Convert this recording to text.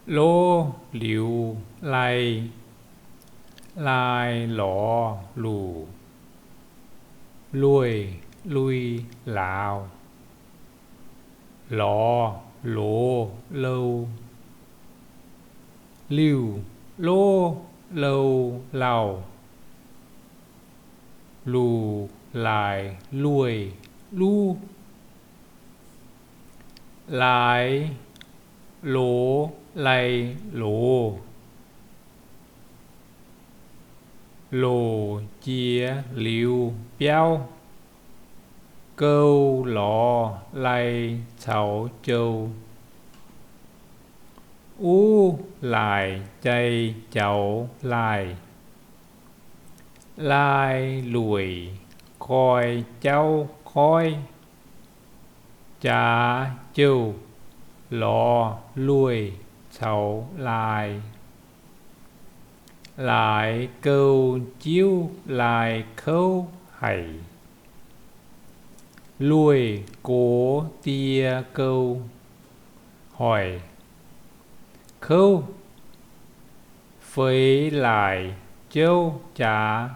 lô liu lai lai lỏ lù lui lui lào lò lỗ lâu liu lô lâu lào lù lại lui lu lại lỗ lay lỗ lỗ chia liu béo câu lò lay cháu châu u lại chay cháu lại lai lùi coi cháu coi chả châu lò lùi cháu lại lại câu chiếu lại khâu hầy lùi cố tia câu hỏi khâu phấy lại châu cha